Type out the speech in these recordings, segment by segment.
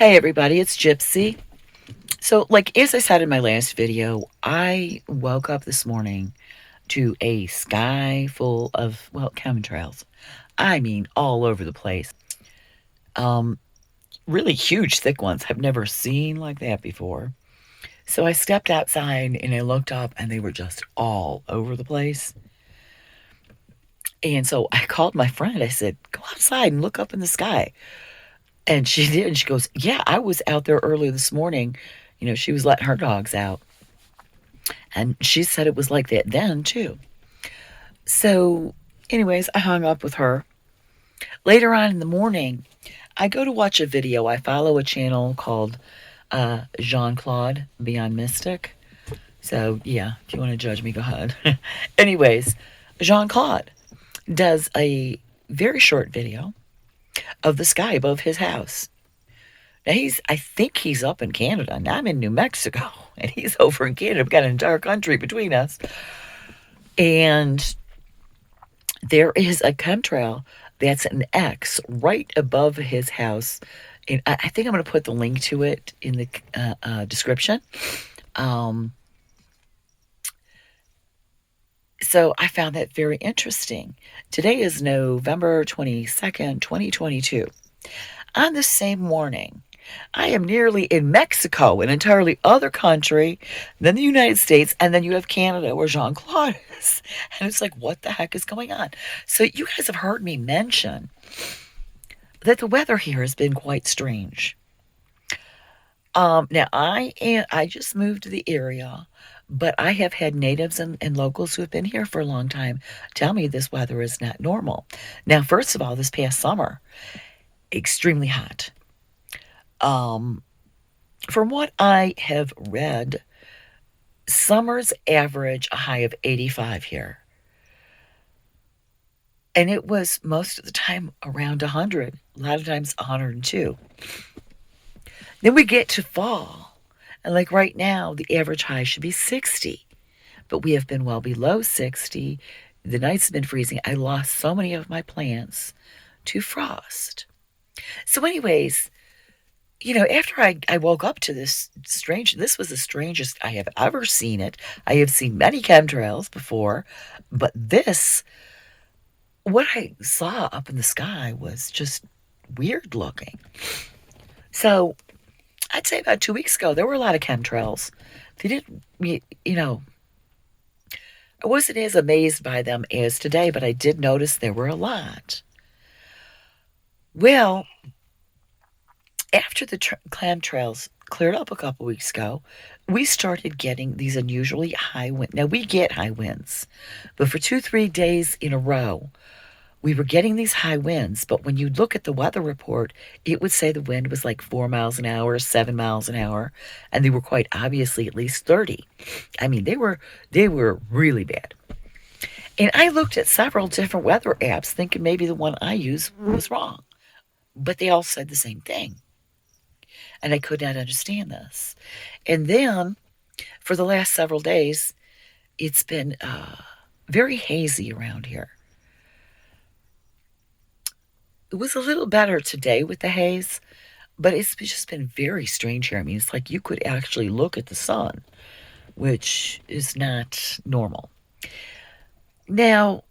Hey everybody, it's Gypsy. So, like as I said in my last video, I woke up this morning to a sky full of, well, chemtrails. I mean, all over the place. Um, Really huge, thick ones. I've never seen like that before. So I stepped outside and I looked up and they were just all over the place. And so I called my friend. I said, go outside and look up in the sky. And she did. And she goes, yeah, I was out there early this morning. She was letting her dogs out. And she said it was like that then, too. So, anyways, I hung up with her. Later on in the morning, I go to watch a video. I follow a channel called Jean Claude Beyond Mystic. So, yeah, if you want to judge me, go ahead. Anyways, Jean Claude does a very short video of the sky above his house. Now, I think he's up in Canada. Now I'm in New Mexico, and he's over in Canada. We've got an entire country between us. And there is a chemtrail that's an X right above his house. And I think I'm going to put the link to it in the description. So I found that very interesting. Today is November 22nd, 2022. On the same morning, I am nearly in Mexico, an entirely other country than the United States, and then you have Canada where Jean-Claude is. And it's like, what the heck is going on? So you guys have heard me mention that the weather here has been quite strange. Now I just moved to the area, but I have had natives and locals who have been here for a long time tell me this weather is not normal. Now, first of all, this past summer, extremely hot. From what I have read, summers average a high of 85 here. And it was most of the time around 100, a lot of times 102. Then we get to fall. And like right now, the average high should be 60. But we have been well below 60. The nights have been freezing. I lost so many of my plants to frost. So anyways, after I woke up to this was the strangest I have ever seen it. I have seen many chemtrails before, but what I saw up in the sky was just weird looking. So I'd say about 2 weeks ago, there were a lot of chemtrails. They didn't, I wasn't as amazed by them as today, but I did notice there were a lot. Well, after the chemtrails cleared up a couple weeks ago, we started getting these unusually high winds. Now, we get high winds, but for 2-3 days in a row, we were getting these high winds. But when you look at the weather report, it would say the wind was like 4 miles an hour, 7 miles an hour, and they were quite obviously at least 30. I mean, they were really bad. And I looked at several different weather apps thinking maybe the one I use was wrong, but they all said the same thing. And I could not understand this. And then, for the last several days, it's been very hazy around here. It was a little better today with the haze, but it's just been very strange here. I mean, it's like you could actually look at the sun, which is not normal. Now,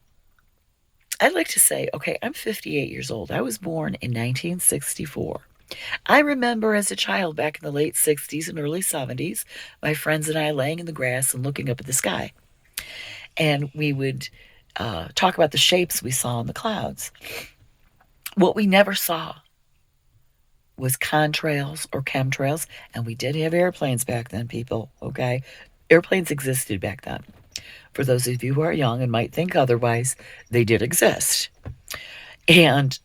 I'd like to say, okay, I'm 58 years old. I was born in 1964. I remember as a child back in the late 60s and early 70s, my friends and I laying in the grass and looking up at the sky. And we would talk about the shapes we saw in the clouds. What we never saw was contrails or chemtrails, and we did have airplanes back then, people, okay? Airplanes existed back then. For those of you who are young and might think otherwise, they did exist. And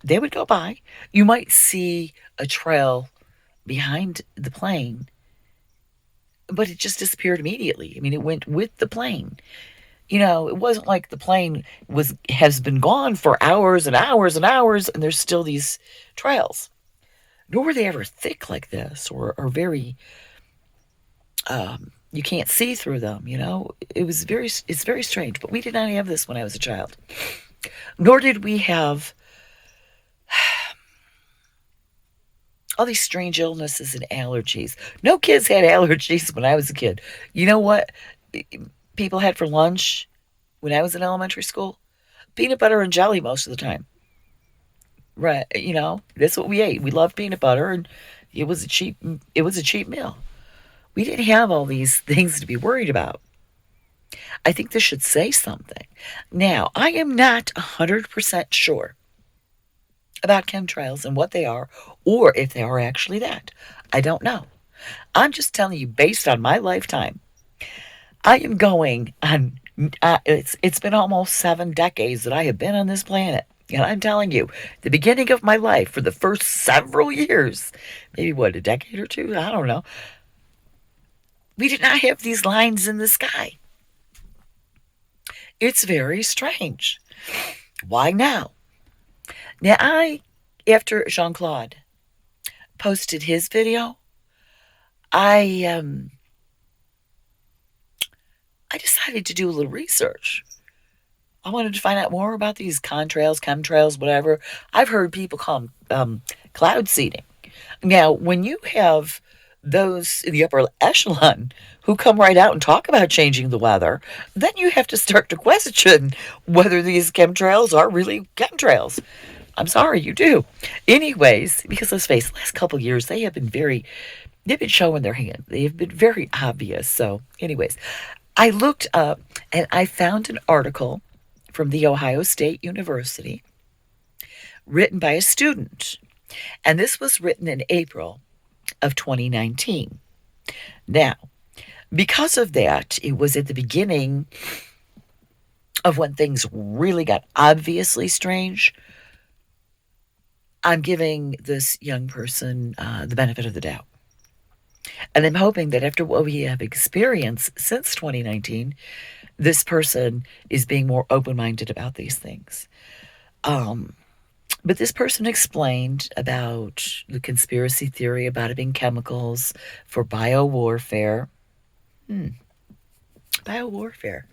they would go by. You might see a trail behind the plane, but it just disappeared immediately. I mean, it went with the plane. It wasn't like the plane has been gone for hours and hours and hours, and there's still these trails. Nor were they ever thick like this, or very, you can't see through them, It's very strange, but we did not have this when I was a child. Nor did we have all these strange illnesses and allergies. No kids had allergies when I was a kid. You know what people had for lunch when I was in elementary school? Peanut butter and jelly most of the time. Right, that's what we ate. We loved peanut butter, and it was a cheap meal. We didn't have all these things to be worried about. I think this should say something. Now, I am not 100% sure about chemtrails and what they are, or if they are actually that. I don't know. I'm just telling you, based on my lifetime, I am going on. It's been almost 7 decades that I have been on this planet, and I'm telling you, the beginning of my life for the first several years, maybe what, a decade or two, I don't know. We did not have these lines in the sky. It's very strange. Why now? Now, after Jean Claude posted his video, I decided to do a little research. I wanted to find out more about these contrails, chemtrails, whatever. I've heard people call them cloud seeding. Now, when you have those in the upper echelon who come right out and talk about changing the weather, then you have to start to question whether these chemtrails are really chemtrails. I'm sorry, you do. Anyways, because let's face it, the last couple of years they've been showing their hand. They've been very obvious. So, anyways, I looked up and I found an article from the Ohio State University written by a student. And this was written in April of 2019. Now, because of that, it was at the beginning of when things really got obviously strange. I'm giving this young person the benefit of the doubt. And I'm hoping that after what we have experienced since 2019, this person is being more open-minded about these things. But this person explained about the conspiracy theory about it being chemicals for biowarfare. Biowarfare.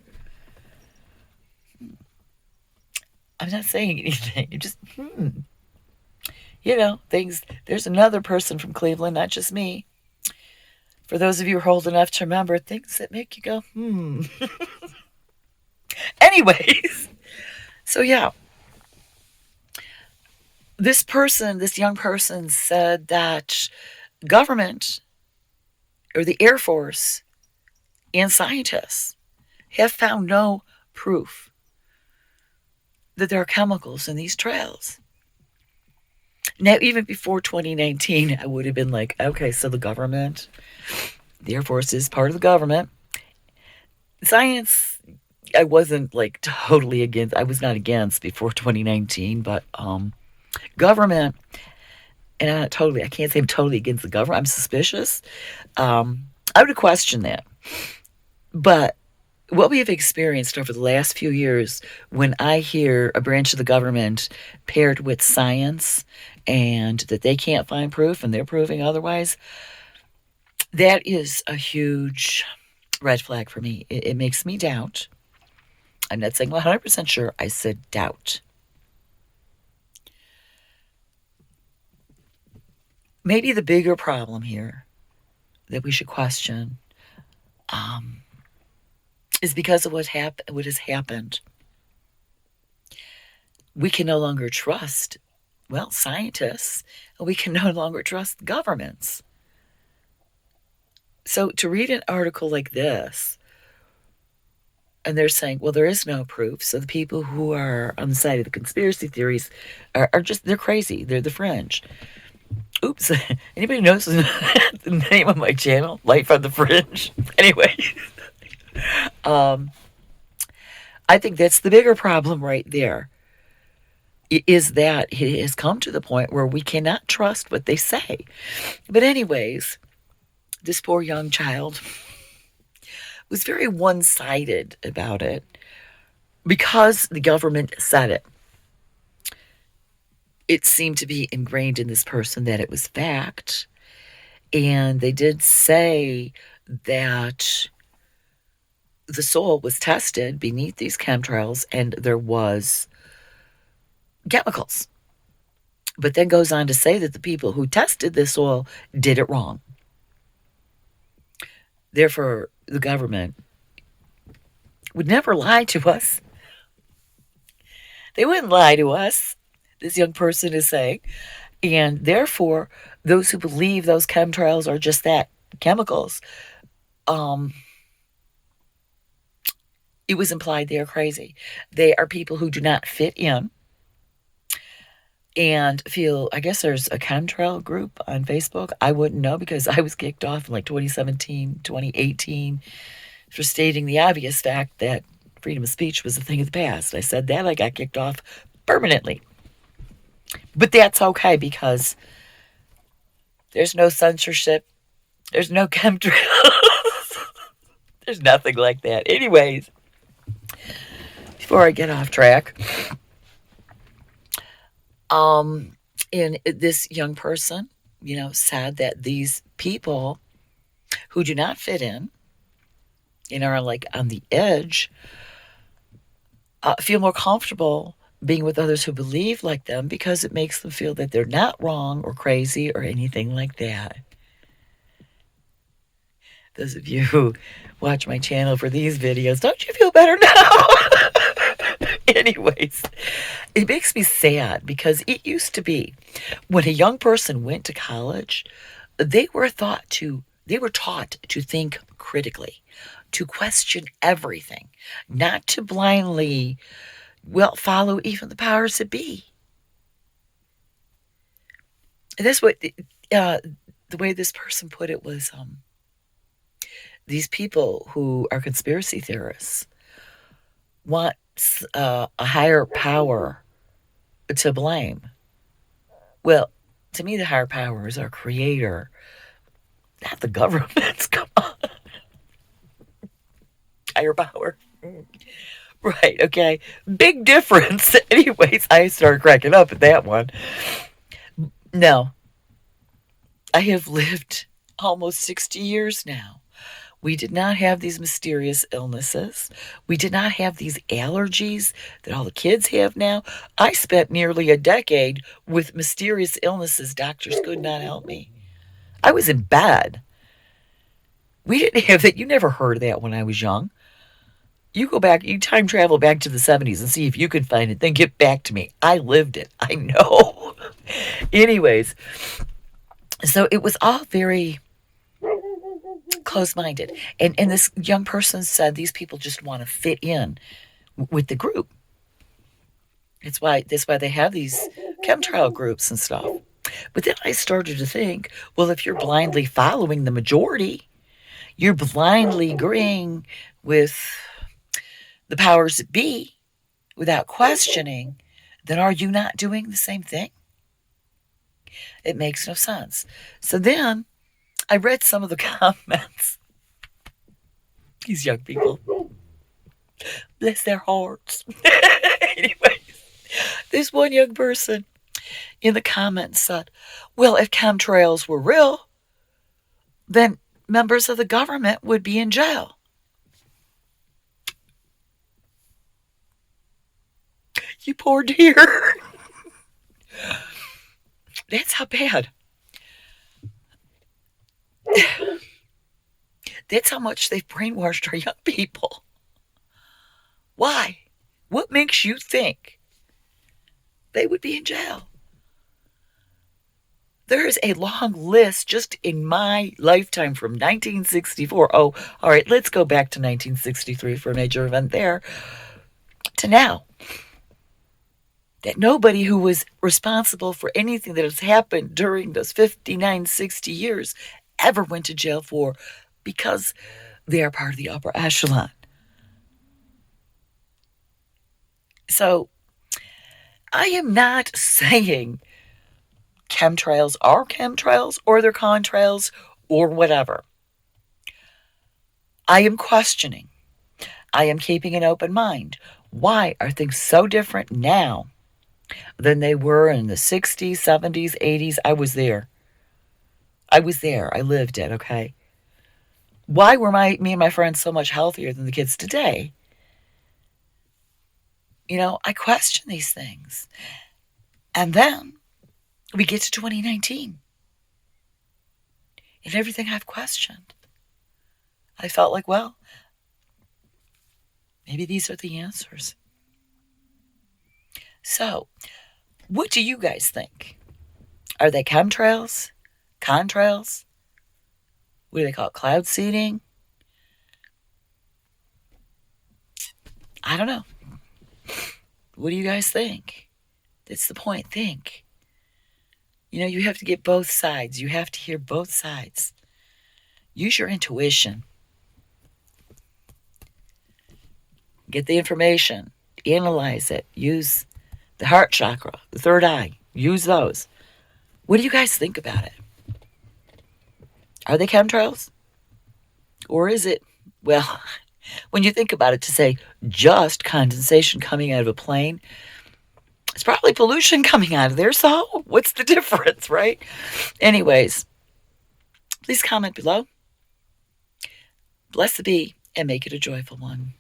I'm not saying anything. Just, things. There's another person from Cleveland, not just me. For those of you who are old enough to remember, things that make you go, Anyways, so yeah. This young person said that government or the Air Force and scientists have found no proof that there are chemicals in these trails. Now, even before 2019, I would have been like, okay, so the Air Force is part of the government. Science, I wasn't like totally against. I was not against before 2019, but government, and I can't say I'm totally against the government. I'm suspicious. I would question that. But what we have experienced over the last few years, when I hear a branch of the government paired with science and that they can't find proof and they're proving otherwise, that is a huge red flag for me. It makes me doubt. I'm not saying 100% sure. I said doubt. Maybe the bigger problem here that we should question is because of what has happened. We can no longer trust, scientists, and we can no longer trust governments. So to read an article like this, and they're saying, well, there is no proof, so the people who are on the side of the conspiracy theories are just, they're crazy. They're the fringe. Oops. Anybody knows the name of my channel? Life on the Fringe? Anyway. I think that's the bigger problem right there, is that it has come to the point where we cannot trust what they say. But anyways, this poor young child was very one-sided about it because the government said it. It seemed to be ingrained in this person that it was fact. And they did say that the soil was tested beneath these chemtrails and there was chemicals. but then goes on to say that the people who tested this oil did it wrong. Therefore, the government would never lie to us. They wouldn't lie to us, this young person is saying. And therefore, those who believe those chemtrails are just that, chemicals, it was implied they are crazy. They are people who do not fit in and feel, I guess there's a chemtrail group on Facebook. I wouldn't know because I was kicked off in like 2017, 2018 for stating the obvious fact that freedom of speech was a thing of the past. I said that, I got kicked off permanently. But that's okay because there's no censorship. There's no chemtrails. There's nothing like that. Anyways, before I get off track, and this young person, said that these people who do not fit in and are like on the edge feel more comfortable being with others who believe like them because it makes them feel that they're not wrong or crazy or anything like that. Those of you who watch my channel for these videos, don't you feel better now? Anyways, it makes me sad because it used to be when a young person went to college, they were taught to think critically, to question everything, not to blindly, follow even the powers that be. And that's what the way this person put it was, these people who are conspiracy theorists want a higher power to blame. Well, to me, the higher power is our creator, not the government. Come on. Higher power. Right, okay. Big difference. Anyways, I started cracking up at that one. No. I have lived almost 60 years now. We did not have these mysterious illnesses. We did not have these allergies that all the kids have now. I spent nearly a decade with mysterious illnesses. Doctors could not help me. I was in bed. We didn't have that. You never heard of that when I was young. You go back, you time travel back to the 70s and see if you can find it. Then get back to me. I lived it. I know. Anyways, so it was all very close-minded. And this young person said these people just want to fit in with the group. That's why they have these chemtrail groups and stuff. But then I started to think, well, if you're blindly following the majority, you're blindly agreeing with the powers that be without questioning, then are you not doing the same thing? It makes no sense. So then I read some of the comments. These young people, bless their hearts. Anyways, this one young person in the comments said, well, if chemtrails were real, then members of the government would be in jail. You poor dear. That's how bad. That's how much they've brainwashed our young people. Why? What makes you think they would be in jail? There is a long list just in my lifetime from 1964. Oh, all right, let's go back to 1963 for a major event there, to now. That nobody who was responsible for anything that has happened during those 59, 60 years ever went to jail for, because they are part of the upper echelon. So I am not saying chemtrails are chemtrails or they're contrails or whatever. I am questioning. I am keeping an open mind. Why are things so different now than they were in the 60s, 70s, 80s? I was there. I lived it, okay? Why were me and my friends so much healthier than the kids today? I question these things. And then We get to 2019, and everything I've questioned, I felt like, well, maybe these are the answers. So, what do you guys think? Are they chemtrails? Contrails? What do they call it? Cloud seeding? I don't know. What do you guys think? That's the point. Think. You have to get both sides. You have to hear both sides. Use your intuition. Get the information. Analyze it. Use the heart chakra, the third eye. Use those. What do you guys think about it? Are they chemtrails? Or is it, well, when you think about it, to say just condensation coming out of a plane, it's probably pollution coming out of there. So what's the difference, right? Anyways, please comment below. Blessed be and make it a joyful one.